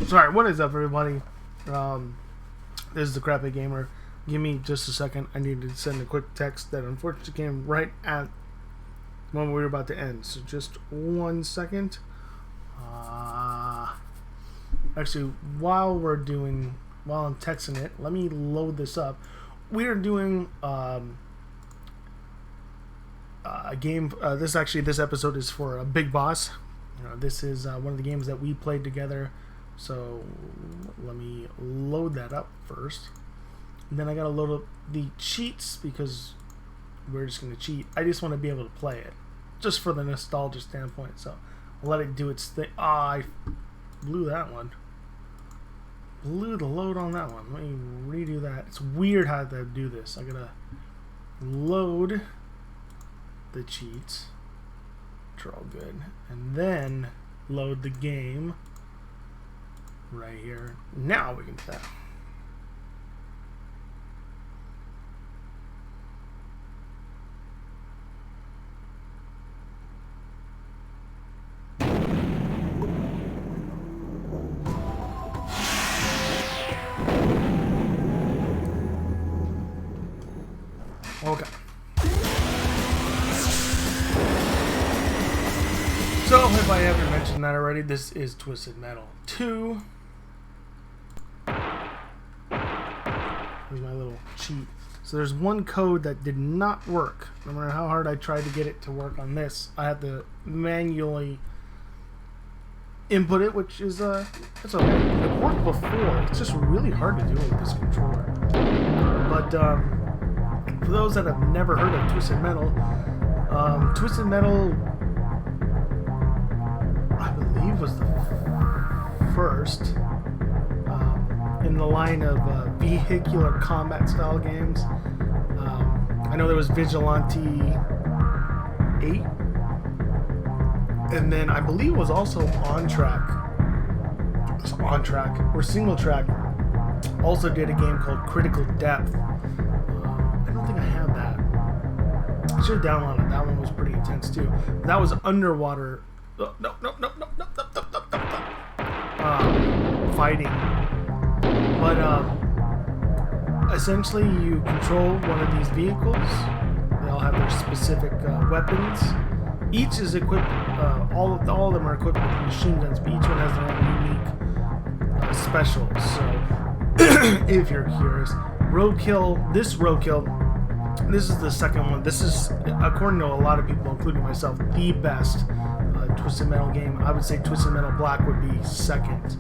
Sorry, what is up, everybody? This is the Crappy Gamer. Give me just a second. I need to send a quick text that unfortunately came right at when we were about to end. So just 1 second. Actually, while I'm texting it, let me load this up. We are doing a game. This episode is for BigBoss. This is one of the games that we played together. So let me load that up first. And then I gotta load up the cheats because we're just gonna cheat. I just want to be able to play it, just for the nostalgia standpoint. So I'll let it do its thing. I blew that one. Blew the load on that one. Let me redo that. It's weird how to do this. I gotta load the cheats, which are all good, and then load the game right here. Now we can do that. Okay. So, if I haven't mentioned that already, this is Twisted Metal 2. Here's my little cheat. So there's one code that did not work. No matter how hard I tried to get it to work on this, I had to manually input it, which is, it's okay. It worked before. It's just really hard to do with this controller. But, for those that have never heard of Twisted Metal, Twisted Metal, I believe, was the first in the line of vehicular combat style games. I know there was Vigilante 8, and then I believe it was also On Track. Or Single Track also did a game called Critical Depth. I don't think I have that. I should have downloaded it. That one was pretty intense too. That was underwater. Fighting. But essentially you control one of these vehicles. They all have their specific weapons. Each is equipped, all of them are equipped with machine guns, but each one has their own unique specials. So if you're curious, this is the second one. This is, according to a lot of people, including myself, the best Twisted Metal game. I would say Twisted Metal Black would be second,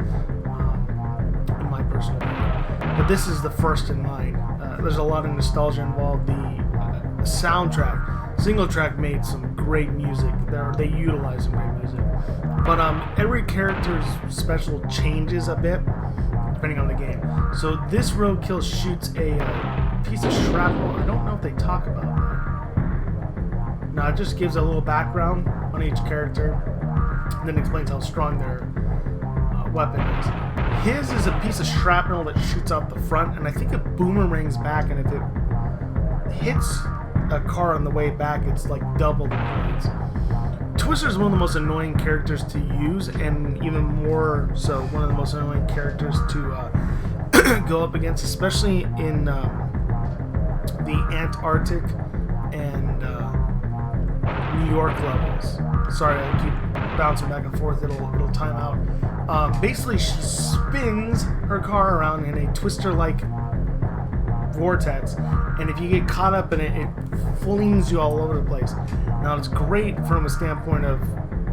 in my personal opinion. But this is the first in mine. There's a lot of nostalgia involved. The soundtrack, Single Track made some great music. They utilize some great music. But every character's special changes a bit depending on the game. So this roadkill shoots a piece of shrapnel. I don't know if they talk about that. No, it just gives a little background on each character and then explains how strong their weapon is. His is a piece of shrapnel that shoots out the front, and I think it boomerangs back, and if it hits a car on the way back, it's like double the points. Twister is one of the most annoying characters to use, and even more so, one of the most annoying characters to go up against, especially in the Antarctic and New York levels. Sorry, I keep bouncing back and forth. It'll time out. Basically, she spins her car around in a twister-like vortex, and if you get caught up in it, it flings you all over the place. Now, it's great from a standpoint of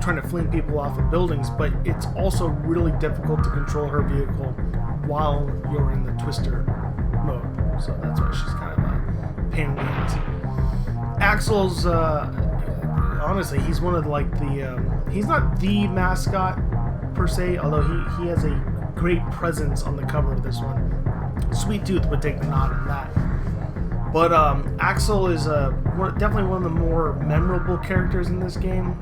trying to fling people off of buildings, but it's also really difficult to control her vehicle while you're in the twister mode. So that's why she's kind of a pain in the ass. Axel's, honestly, he's one of he's not the mascot per se, although he has a great presence on the cover of this one. Sweet Tooth would take the nod on that. But Axel is definitely one of the more memorable characters in this game.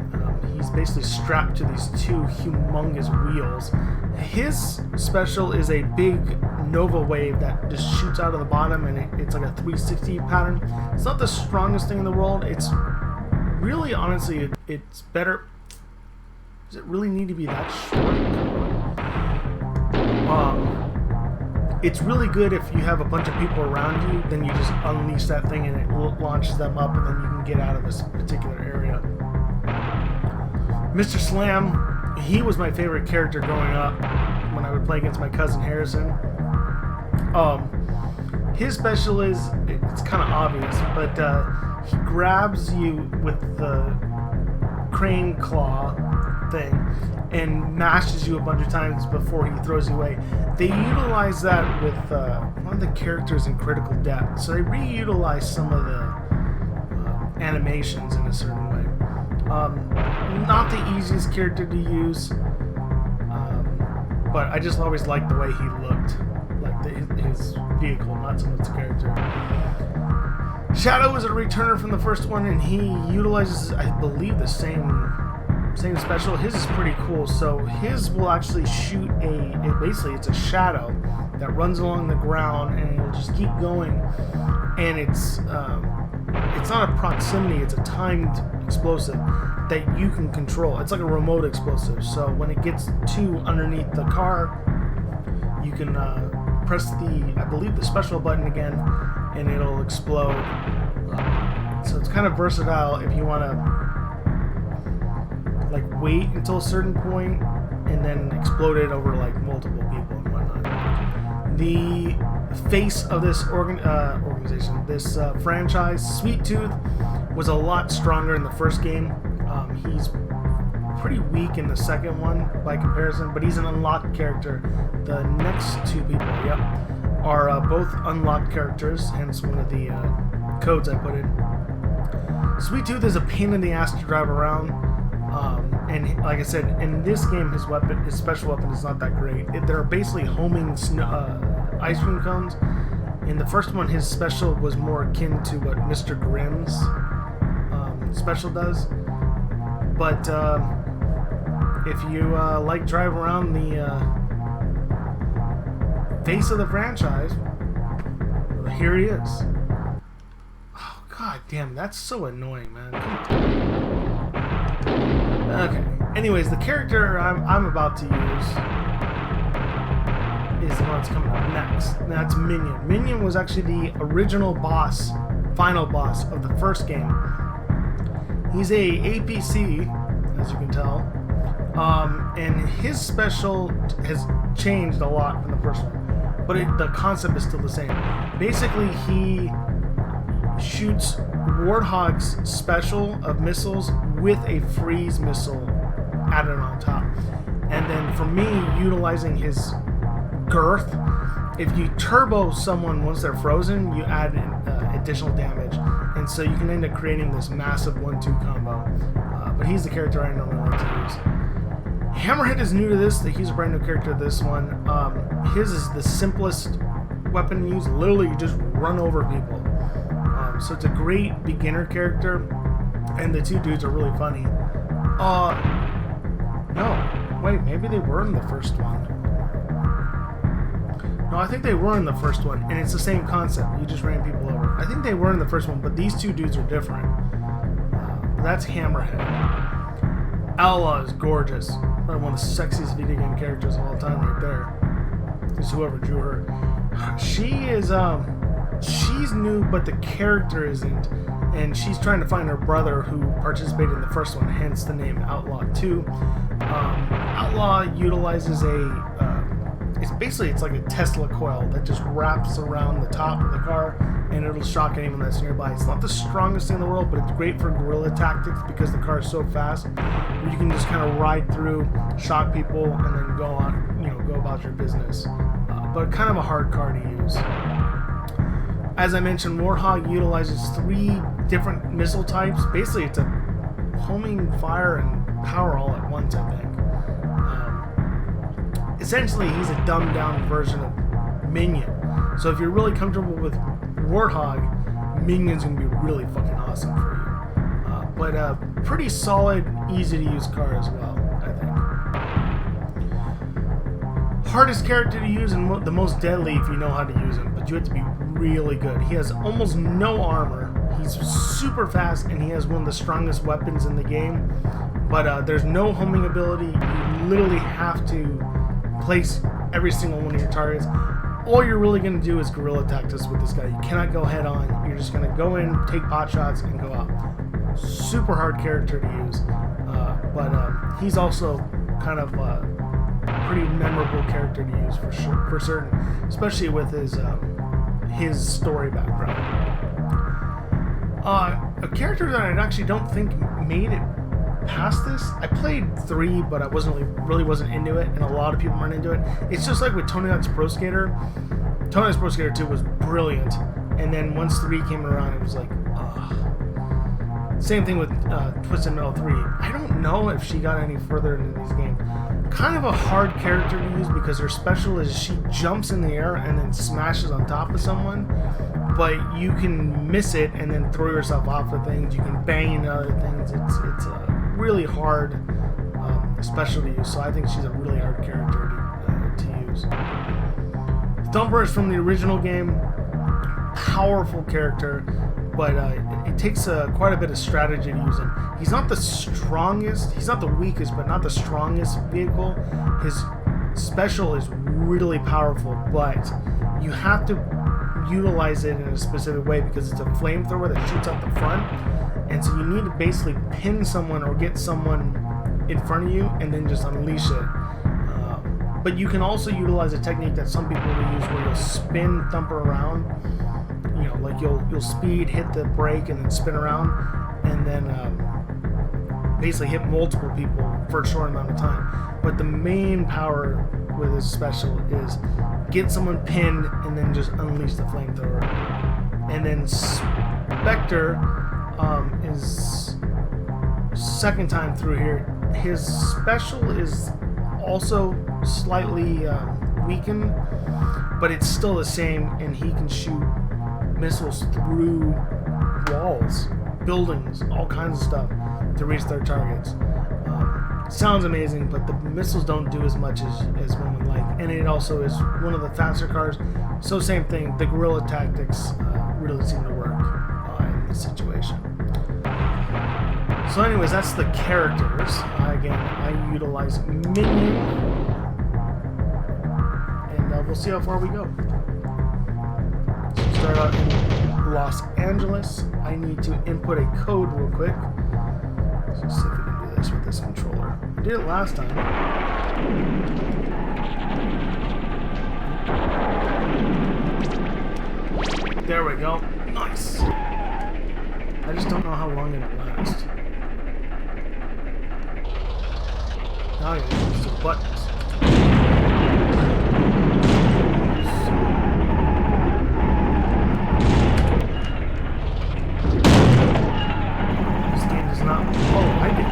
He's basically strapped to these two humongous wheels. His special is a big Nova wave that just shoots out of the bottom, and it's like a 360 pattern. It's not the strongest thing in the world. It's really, honestly, it's better. Does it really need to be that short? It's really good if you have a bunch of people around you, then you just unleash that thing and it launches them up, and then you can get out of this particular area. Mr. Slam, he was my favorite character growing up when I would play against my cousin Harrison. His special is, it's kind of obvious, but he grabs you with the crane claw thing and mashes you a bunch of times before he throws you away. They utilize that with one of the characters in Critical Depth, so they reutilize some of the animations in a certain way. Not the easiest character to use, but I just always liked the way he looked, like his vehicle, not so much the character. Shadow is a returner from the first one, and he utilizes, I believe, the same special. His is pretty cool. So his will actually shoot basically it's a shadow that runs along the ground, and it'll just keep going. And it's not a proximity, it's a timed explosive that you can control. It's like a remote explosive. So when it gets to underneath the car, you can press I believe the special button again, and it'll explode. So it's kind of versatile if you want to like wait until a certain point and then explode it over like multiple people and whatnot. The face of this organization, this franchise, Sweet Tooth, was a lot stronger in the first game. He's pretty weak in the second one by comparison, but he's an unlocked character. The next two people, are both unlocked characters, hence one of the codes I put in. Sweet Tooth is a pain in the ass to drive around, and like I said, in this game, his special weapon is not that great. They're basically homing ice cream cones. In the first one, his special was more akin to what Mr. Grimm's special does. But if you like drive around the face of the franchise, here he is. Oh, god damn, that's so annoying, man. Okay. Anyways, the character I'm about to use is the one that's coming up next. And that's Minion. Minion was actually the original boss, final boss of the first game. He's a APC, as you can tell, and his special has changed a lot from the first one, but the concept is still the same. Basically, he shoots Warthog's special of missiles with a freeze missile added on top. And then for me, utilizing his girth, if you turbo someone once they're frozen, you add additional damage. And so you can end up creating this massive 1-2 combo. But he's the character I normally like to use. Hammerhead is new to this. He's a brand new character to this one. His is the simplest weapon to use. Literally, you just run over people. So it's a great beginner character. And the two dudes are really funny. No. Wait, maybe they were in the first one. No, I think they were in the first one, and it's the same concept. You just ran people over. I think they were in the first one, but these two dudes are different. That's Hammerhead. Outlaw is gorgeous. Probably one of the sexiest video game characters of all time right there. It's whoever drew her. She is, she's new, but the character isn't. And she's trying to find her brother who participated in the first one, hence the name Outlaw 2. Outlaw utilizes it's like a Tesla coil that just wraps around the top of the car and it'll shock anyone that's nearby. It's not the strongest thing in the world, but it's great for guerrilla tactics because the car is so fast. You can just kind of ride through, shock people, and then go on, go about your business. But kind of a hard car to use. As I mentioned, Warthog utilizes 3 different missile types. Basically, it's a homing, fire, and power all at once, I think. Essentially, he's a dumbed-down version of Minion. So if you're really comfortable with Warthog, Minion's going to be really fucking awesome for you. But a pretty solid, easy-to-use car as well, I think. Hardest character to use and the most deadly if you know how to use him, but you have to be really good. He has almost no armor. He's super fast, and he has one of the strongest weapons in the game. But there's no homing ability. You literally have to place every single one of your targets. All you're really going to do is guerrilla tactics with this guy. You cannot go head on. You're just going to go in, take pot shots, and go out. Super hard character to use. But he's also kind of a pretty memorable character to use for certain, especially with his story background. A character that I actually don't think made it past this. I played 3, but I really wasn't into it, and a lot of people weren't into it. It's just like with Tony Hawk's Pro Skater. Tony Hawk's Pro Skater 2 was brilliant, and then once 3 came around, it was like, Same thing with Twisted Metal 3. I don't know if she got any further into these games. Kind of a hard character to use because her special is she jumps in the air and then smashes on top of someone, but you can miss it and then throw yourself off of things. You can bang into other things. It's a really hard special to use, so I think she's a really hard character to use. Thumper is from the original game. Powerful character, but it takes quite a bit of strategy to use him. He's not the strongest, he's not the weakest, but not the strongest vehicle. His special is really powerful, but you have to utilize it in a specific way because it's a flamethrower that shoots out the front, and so you need to basically pin someone or get someone in front of you and then just unleash it. But you can also utilize a technique that some people will use where you'll spin thumper around. You know, like you'll speed, hit the brake, and then spin around, and then basically hit multiple people for a short amount of time. But the main power with this special is get someone pinned and then just unleash the flamethrower. And then Spectre is second time through here. His special is also slightly weakened, but it's still the same, and he can shoot missiles through walls, buildings, all kinds of stuff to reach their targets. Sounds amazing, but the missiles don't do as much as one would like, and it also is one of the faster cars, so same thing, the guerrilla tactics really seem to work in this situation. So anyways, that's the characters. Again, I utilize Minion, and we'll see how far we go. So start out in Los Angeles. I need to input a code real quick. Let's see if we can do this with this controller. I did it last time. There we go. Nice. I just don't know how long it'll last. Now you can use the buttons. This game does not. Oh, I did.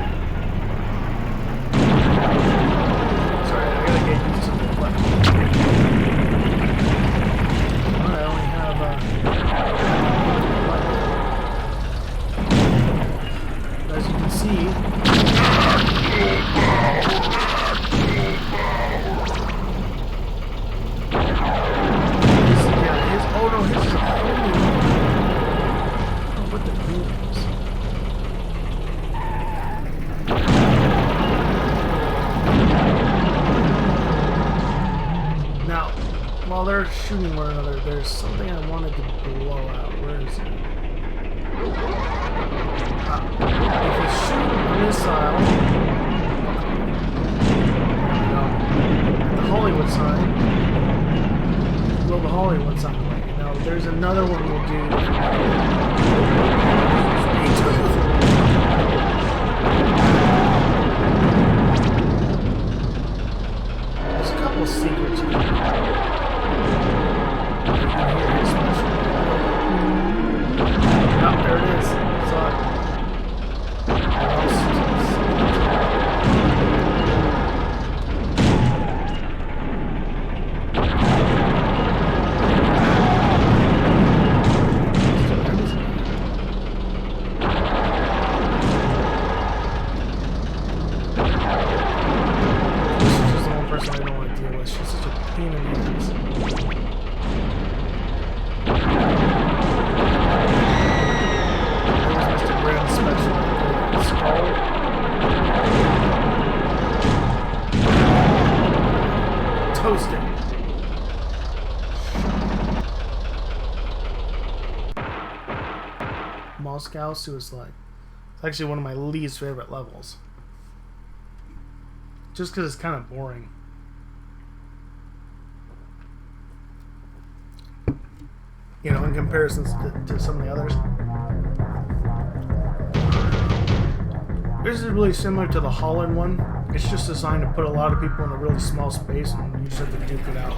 Sorry, I gotta get used to the buttons. I only have as you can see. Now, while they're shooting one another, there's something I wanted to blow out. Where is it? If you shoot a missile, the Hollywood sign, blow the Hollywood sign away. Now, there's another one we'll do. There's a couple of secrets here. Oh, there it is. Saw it. Moscow Suicide. It's actually one of my least favorite levels. Just because it's kind of boring. You know, in comparison to some of the others. This is really similar to the Holland one. It's just designed to put a lot of people in a really small space and you just have to duke it out.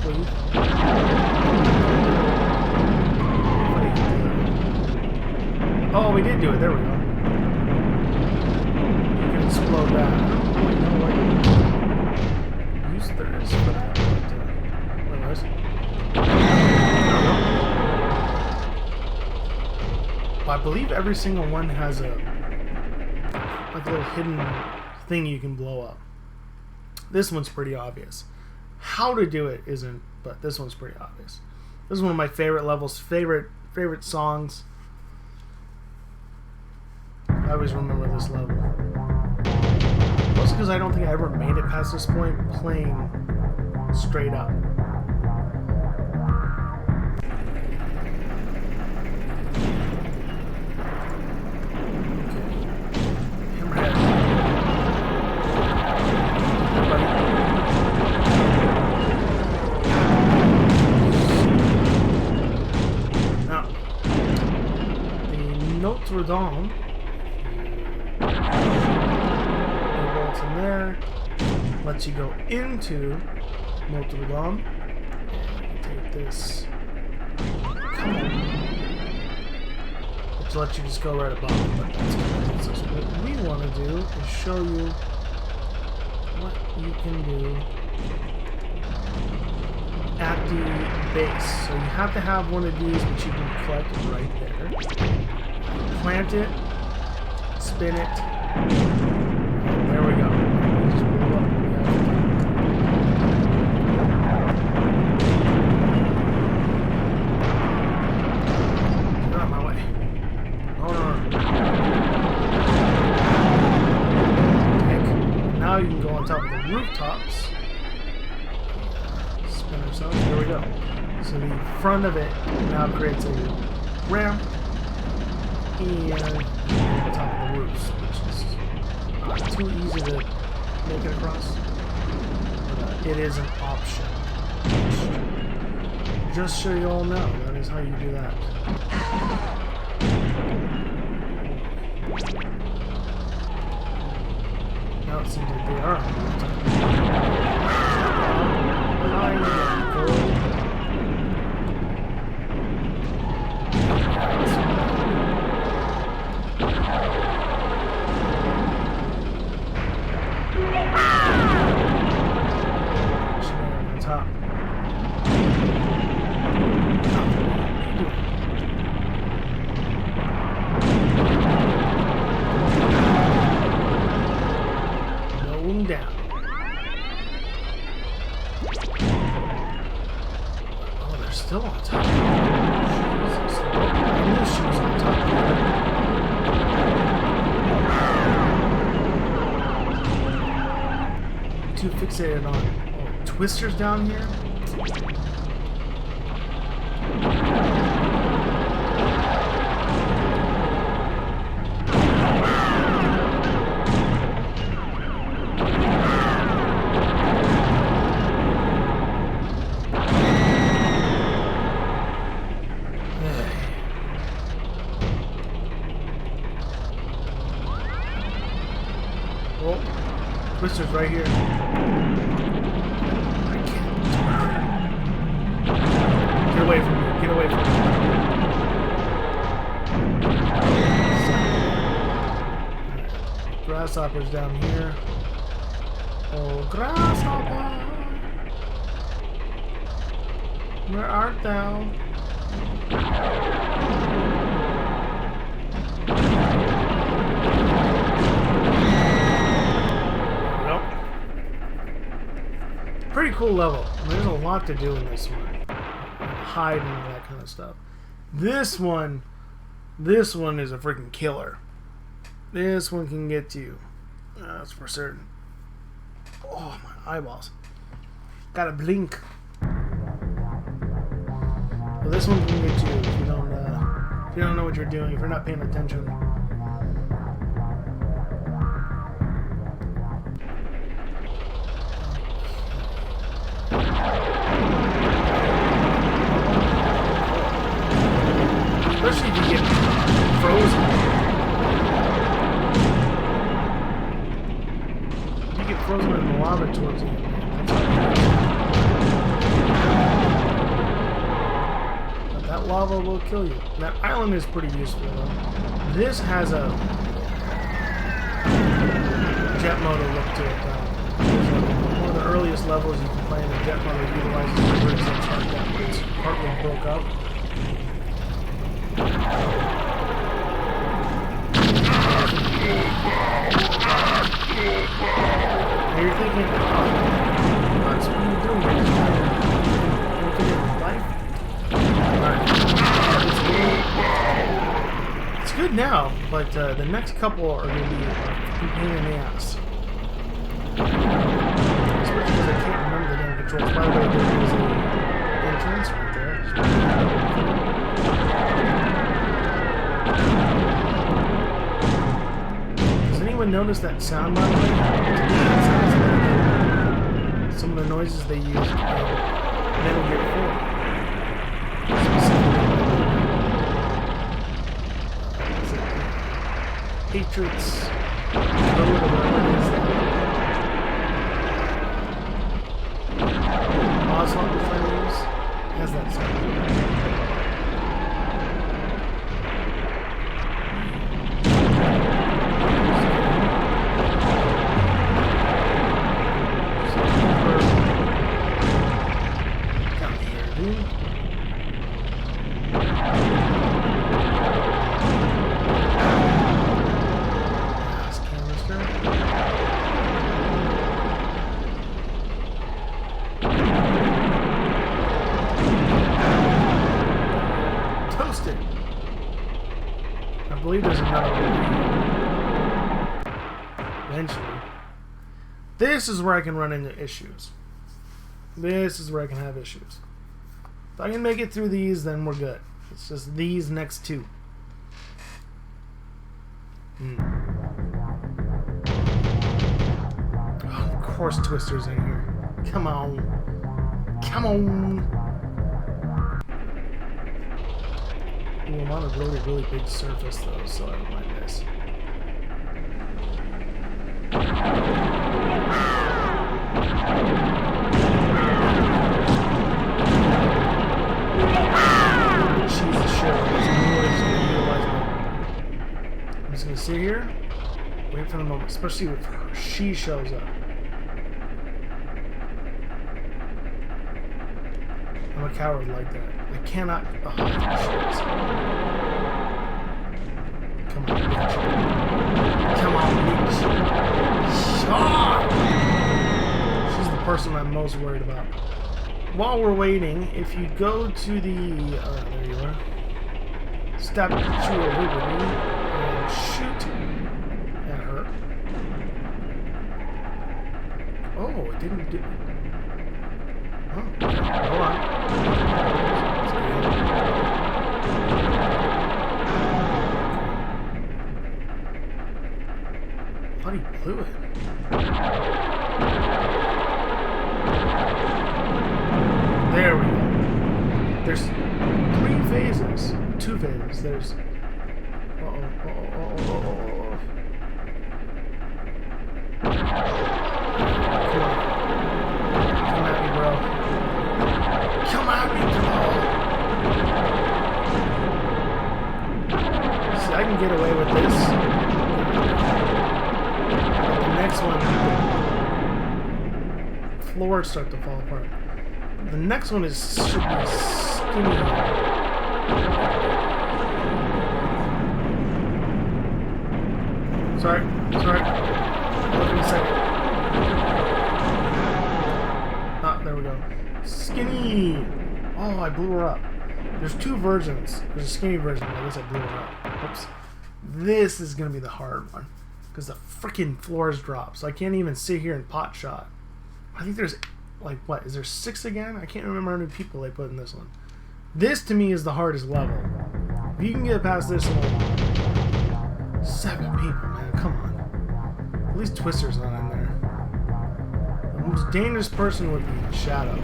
quickly. Oh, we did do it. There we go. You can explode that. I don't really know what use there is for that. But, anyways. Well, I believe every single one has a like a little hidden thing you can blow up. This one's pretty obvious. How to do it isn't, but this one's pretty obvious. This is one of my favorite levels, favorite songs. I always remember this level. Mostly because I don't think I ever made it past this point playing straight up. Hammerhead. Now, the Notre Dame. In there, lets you go into Notre Dame. Take this. Come on. Which lets you just go right above it, but that's kind of so what we want to do is show you what you can do at the base. So you have to have one of these, which you can collect right there. Plant it, spin it. There we go. Just blow up. Get out of my way. Oh no. Okay. Now you can go on top of the rooftops. Spin ourselves. There we go. So the front of it now creates a ramp and on top of the roofs, which is too easy to make it across, but it is an option. Just so you all know, that is how you do that. Now it seems like they are on the top. Down. Oh, they're still on top. Jesus. I knew she was on top. I'm too fixated on twisters down here. Twister's right here. I can't. Get away from me. Get away from me. Grasshopper's down here. Oh, grasshopper! Where art thou? Pretty cool level. I mean, there's a lot to do in this one. Hide and all that kind of stuff. This one is a freaking killer. This one can get you. That's for certain. Oh, my eyeballs. Gotta blink. Well, this one can get you if you don't know what you're doing, if you're not paying attention. Especially if you get frozen. If you get frozen in the lava towards the end, that's that lava will kill you. That island is pretty useful though. This has a jet motor look to it though. One of the earliest levels you can play in the jet motor utilizes the bridge that's like that, but it's partly broke up. Now you're thinking, oh, what are you doing? It's good now, but the next couple are going to be a pain in the ass. Especially because I can't remember the damn controls. By the way, there is an entrance right there. Does anyone notice that sound, by the way? Some of the noises they use in Metal Gear 4. Patriots. Oswald Refineries has that sound. Come here, dude. I believe there's another one. Eventually. This is where I can run into issues. This is where I can have issues. If I can make it through these, then we're good. It's just these next two. Oh, of course Twister's in here. Come on. Come on. Ooh, I'm on a really, really big surface though, so I don't mind this. Jesus shit, I'm just gonna sit here, wait for the moment, especially if she shows up. I'm a coward like that. I cannot. Oh, shit. Come on, bitch. Come on, bitch. Shot! She's the person I'm most worried about. While we're waiting, if you go to the. There you are. Statue of Liberty and shoot at her. Oh, it didn't do. Oh, hold on. Bloody blew it. There we go. There's 3 phases. 2 phases. There's. Come at me, bro. See, I can get away with this. But the next one, floors start to fall apart. The next one should be skinny. Sorry. Look in a second. Ah, there we go. Skinny! Oh, I blew her up. There's 2 versions. There's a skinny version. I guess I blew her up. Oops. This is going to be the hard one. Because the freaking floors drop. So I can't even sit here and pot shot. I think there's, like, what? Is there 6 again? I can't remember how many people they put in this one. This, to me, is the hardest level. If you can get past this one, 7 people, man. Come on. At least Twister's not in there. The most dangerous person would be Shadow.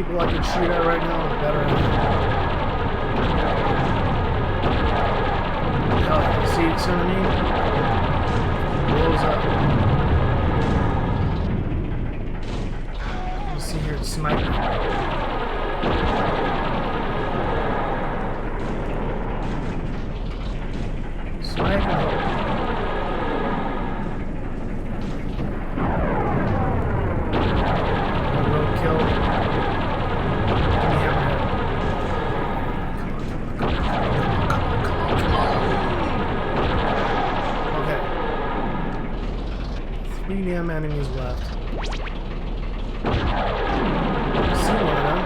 people I can shoot at right now, the better. See what I mean? Blows up. Let's see here, it's sniping. Sniping. Kill. Three damn enemies left. I see one of them.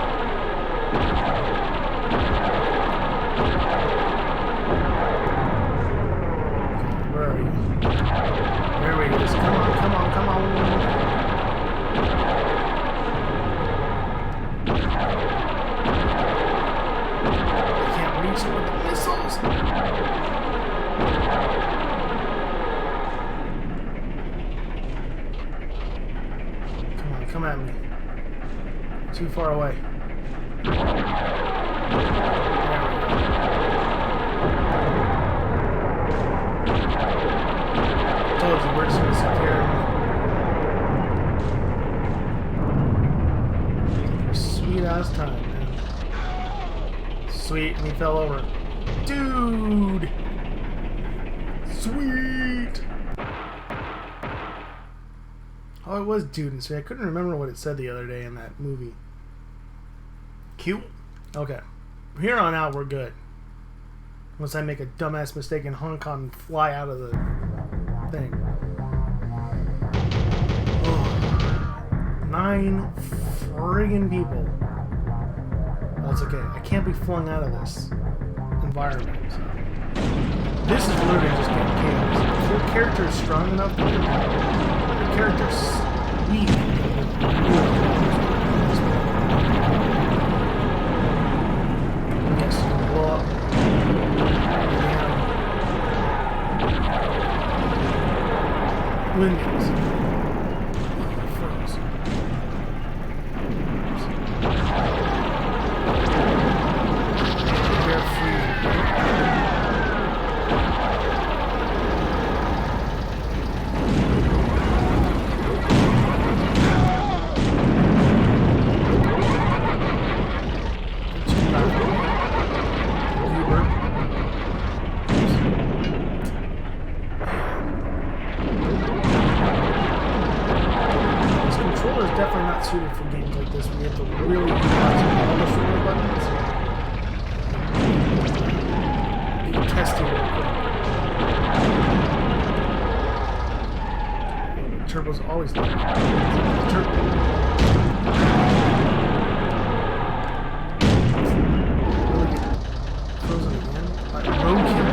Where are you? There he is. Come on, come on, come on. I can't reach it with the missiles. Come at me. Too far away. There we go. Told you, we're just gonna sit here. Sweet ass time, man. Sweet, and he fell over. Dude! Sweet! Oh, it was dude and sweet. I couldn't remember what it said the other day in that movie. Cute. Okay. From here on out, we're good. Unless I make a dumbass mistake in Hong Kong and fly out of the thing. Oh. 9 friggin' people. That's okay. I can't be flung out of this environment. So. This is literally just getting chaos. If your character is strong enough to character's weak. Yes, blow up. Windows. Froze. They're free. Suited for games like this, we have to really utilize all the shoulder buttons. You can test it real quick. Turbo's always there. Turbo. Really get frozen again. Roadkill.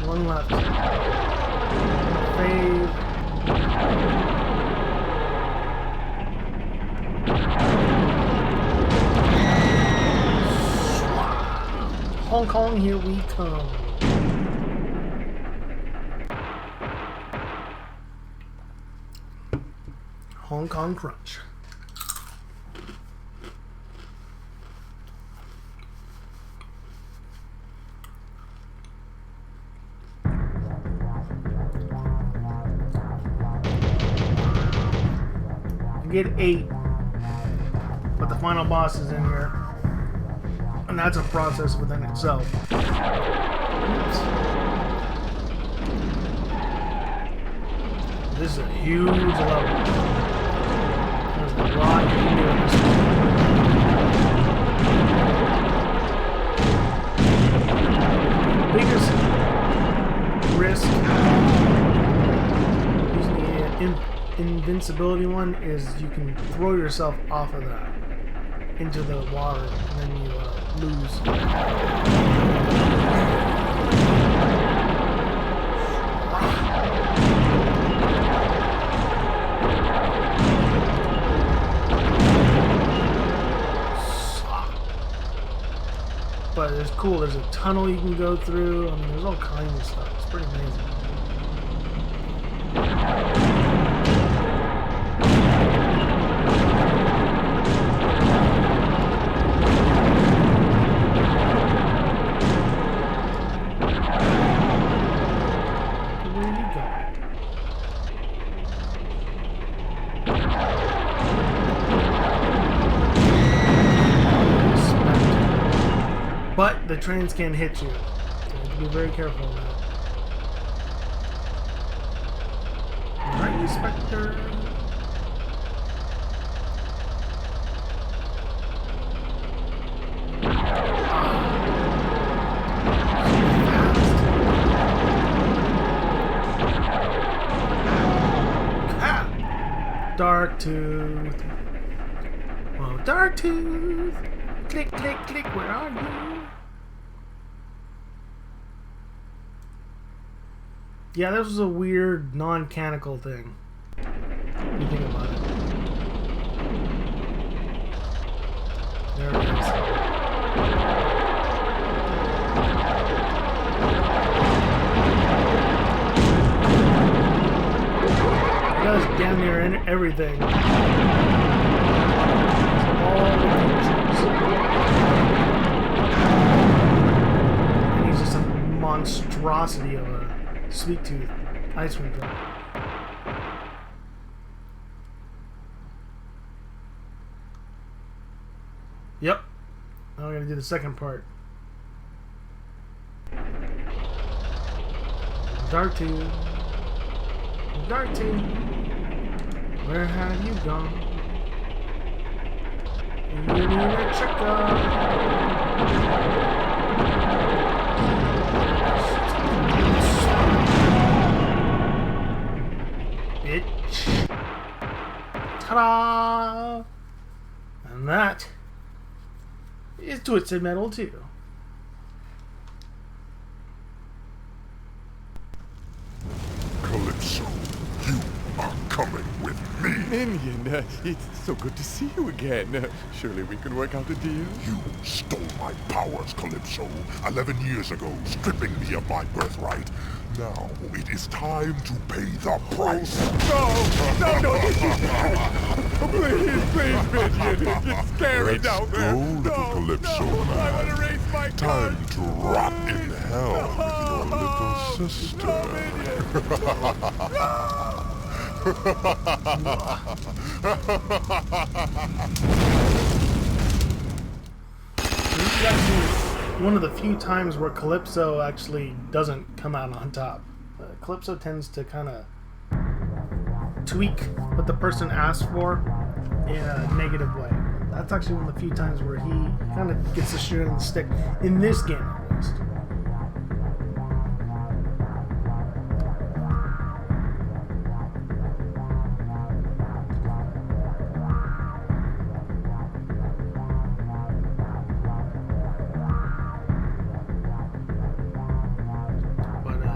One left. Fade. Hong Kong, here we come. Hong Kong Crunch. Get 8, but the final boss is in here, and that's a process within itself. Oops. This is a huge level. There's a lot you can do in this one. Biggest risk using the invincibility one is you can throw yourself off of that into the water and then you lose. cool. There's a tunnel you can go through. I mean, there's all kinds of stuff. It's pretty amazing. But the trains can hit you, so you have to be very careful of that. Alright, Inspector. Dark Tooth. Oh, Dark Tooth. Click, click, click. Where are you? Yeah, this was a weird, non-canonical thing. What do you think about it? There it is. It does damn near everything. All the features. And he's just a monstrosity of a sweet tooth ice cream truck. Yep. Now we're gonna do the second part. Dark Tooth. Dark Tooth. Where have you gone? You need a checkup. Bitch. Ta-da! And that is Twisted Metal 2. Calypso, you are coming with me. Minion, it's so good to see you again. Surely we can work out a deal? You stole my powers, Calypso, 11 years ago, stripping me of my birthright. Now it is time to pay the price. No, please, Minion. It's scary Let's down there. go, little Calypso man. I want to raise my Time gun. to rot in hell with your little sister. This is actually one of the few times where Calypso actually doesn't come out on top. Calypso tends to kind of tweak what the person asks for in a negative way. That's actually one of the few times where he kind of gets the shit in the stick in this game, at least.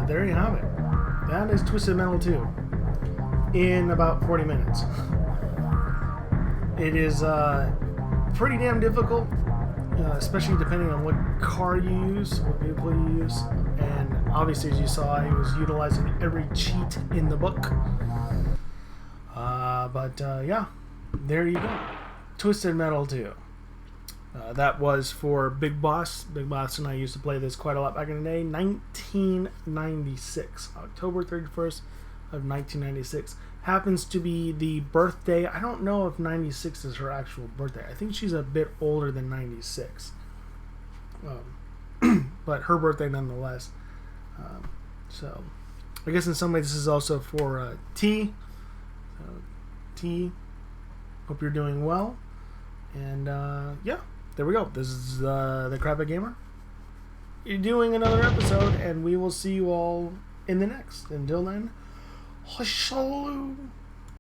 There you have it. That is Twisted Metal 2 in about 40 minutes. It is pretty damn difficult, especially depending on what car you use, what vehicle you use. And obviously, as you saw, he was utilizing every cheat in the book. Yeah, there you go. Twisted Metal 2. That was for Big Boss. Big Boss and I used to play this quite a lot back in the day. 1996. October 31st of 1996. Happens to be the birthday. I don't know if 96 is her actual birthday. I think she's a bit older than 96. But her birthday nonetheless. So, I guess in some ways this is also for T. T, hope you're doing well. And yeah. There we go. This is the Crappy Gamer. You're doing another episode, and we will see you all in the next. Until then, salute.